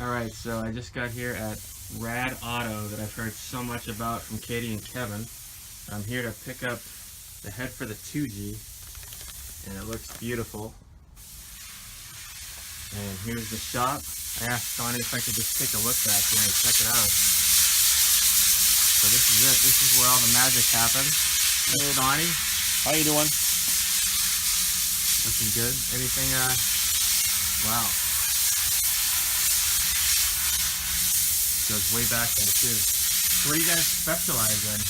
Alright, so I just got here at Rad Auto that I've heard so much about from Katie and Kevin. I'm here to pick up the head for the 2G, and it looks beautiful. And here's the shop. I asked Donnie if I could just take a look back here and check it out. So this is it. This is where all the magic happens. Hey Donnie, How you doing? looking good. Anything, wow. Goes way back there too. So what do you guys specialize in?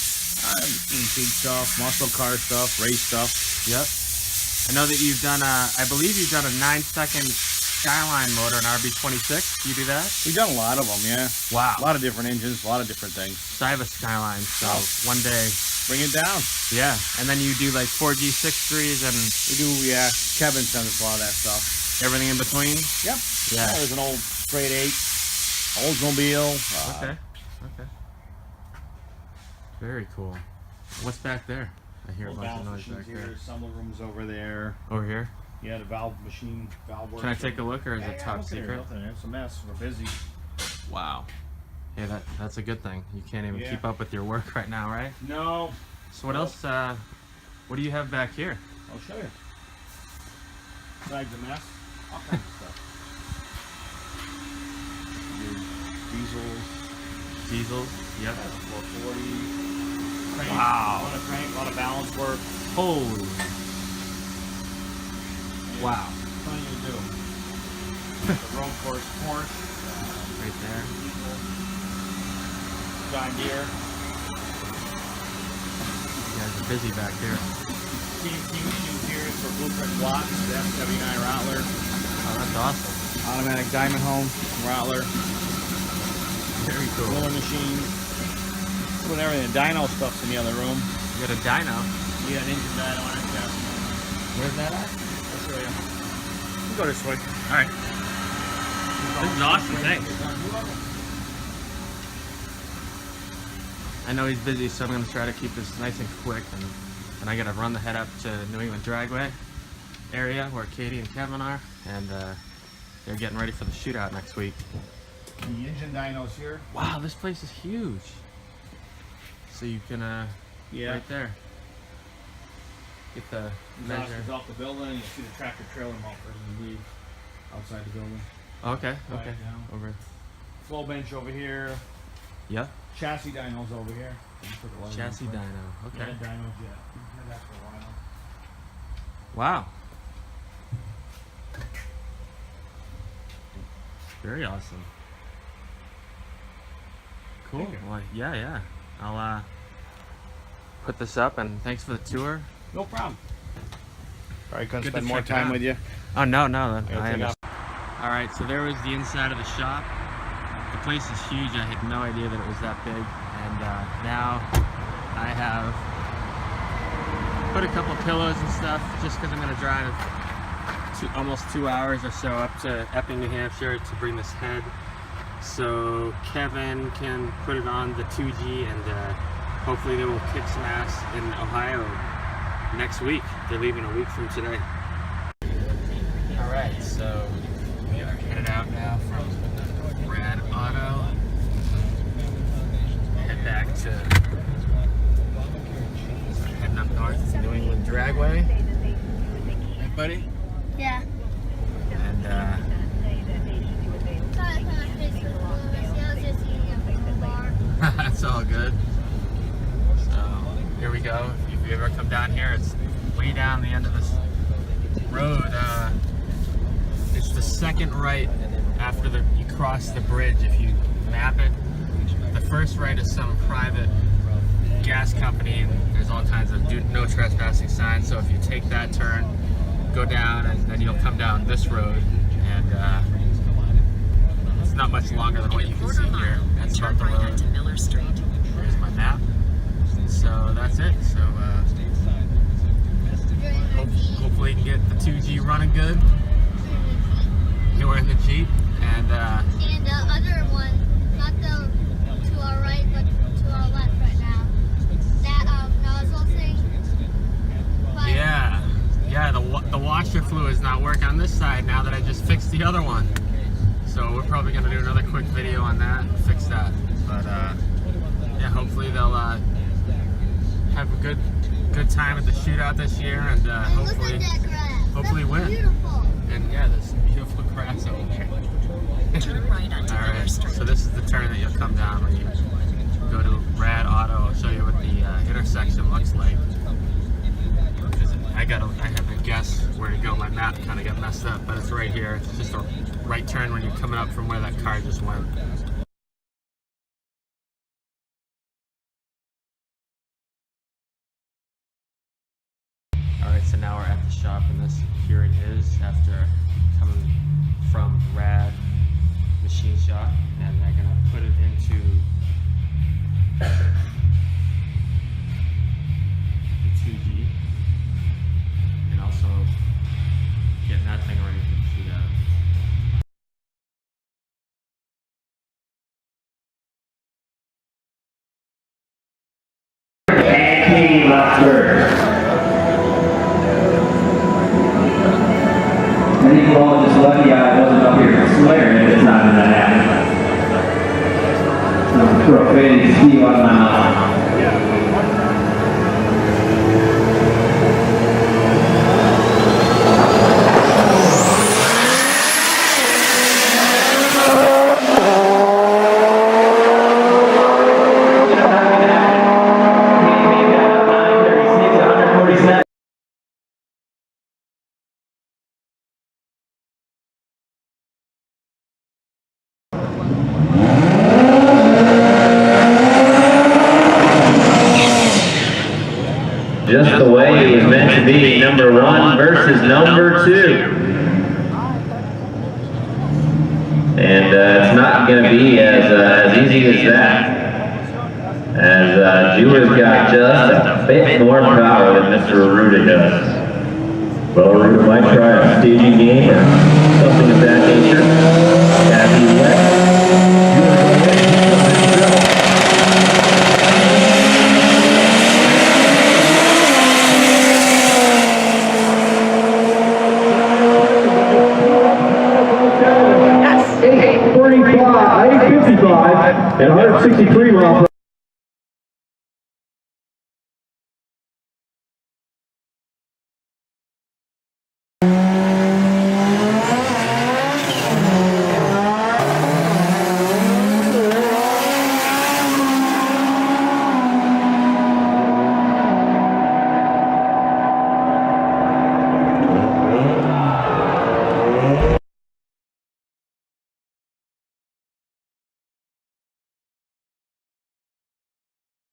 Antique stuff, muscle car stuff, race stuff. Yep. I know that you've done I believe you've done a 9-second Skyline motor, an RB26. You do that? We've done a lot of them, yeah. Wow. A lot of different engines, a lot of different things. So I have a Skyline, so Oh. one day. Bring it down. Yeah. And then you do like 4G 6.3s and We do, yeah. Kevin sends us a lot of that stuff. everything in between? Yep. Yeah. There's an old straight 8, Oldsmobile. Okay. Okay. Very cool. What's back there? I hear a Little bunch of valve noise back machines here, there. assembly rooms over there. Over here? Yeah, the valve machine, valve work. Can I take a look, or is Yeah, it yeah, top look there, secret? nothing. It's a mess. We're busy. Wow. Hey, that's a good thing. You can't even Yeah. keep up with your work right now, right? No. So what else, what do you have back here? I'll show you. Besides the mess, all kinds of stuff. Diesels. Diesels? Yep. 440. Crank, Wow. A lot of crank, a lot of balance work. Holy. Wow. Plenty to do. The road course Porsche. Right there. John Deere. You guys are busy back there. CNC machines here for blueprint blocks. The F79 Rattler. Oh, that's awesome. Automatic diamond home Rattler. Very cool. Roller machines. Doing everything. The dyno stuff's in the other room. You got a dyno. You got an engine dyno on it. Yeah. Where's that at? I'll show you. You go this way. Alright. This is awesome, thanks. I know he's busy, so I'm going to try to keep this nice and quick. And I got to run the head up to New England Dragway area where Katie and Kevin are. And they're getting ready for the shootout next week. The engine dyno's here. Wow, this place is huge. So you can, Yeah. right there, get the Exhaust measure. is off the building, and you see the tractor trailer marker as you leave outside the building. Okay, Right okay. down. Over. Flow bench over here. Yeah. Chassis dyno's over here. Chassis dyno. Yeah, Okay. dyno's jet. We've had that for a while. Wow. Very awesome. Cool. Thank you. Well, yeah. I'll put this up, and thanks for the tour. No problem. Probably couldn't Good to spend more check it time out. with you. Oh no, gotta I take understand. All right, so there was the inside of the shop. The place is huge. I had no idea that it was that big, and now I have put a couple pillows and stuff just because I'm going to drive almost 2 hours or so up to Epping, New Hampshire to bring this head, so Kevin can put it on the 2G, and hopefully they will kick some ass in Ohio next week. They're leaving a week from today. Alright, so we are headed out now from Rad Auto. Head back to heading up north to New England Dragway. Hey buddy? Yeah. And that's all good. So here we go. If you ever come down here, it's way down the end of this road. It's the second right after you cross the bridge. If you map it, the first right is some private gas company, and there's all kinds of no trespassing signs. So if you take that turn, go down, and then you'll come down this road, and it's not much longer than what you can see here. That's about the road. Here's my map. So that's it. So hopefully you can get the 2G running good. Here we're in the Jeep, and the other one, not the to our right, but to our left right now. That nozzle thing. yeah, the washer fluid is not working on this side now that I just fixed the other one. So we're probably gonna do another quick video on that and fix that. But yeah, hopefully they'll have a good time at the shootout this year, and hopefully win. Beautiful. And yeah, there's beautiful grass over there. Turn right onto All Miller right, Street. so this is the turn that you'll come down when you go to Rad Auto. I'll show you what the intersection looks like. I have to guess where to go. My map kind of got messed up, but it's right here. It's just a right turn when you're coming up from where that car just went. All right, so now we're at the shop, and here it is after coming from Rad Machine Shop, and they're gonna put it into the 2G, and also getting that thing ready for the shootout. Team left third. I think we're all just lucky I wasn't up here swearing if it's not in that app. No profanity spew out of my mouth. Just the way it was meant to be, number 1 versus number 2. And it's not going to be as easy as that. As Jeweler's got just a bit more power than Mr. Aruda does. Well, Aruda might try a staging game or something of that nature. As he left, Jeweler away from himself. and 163 miles.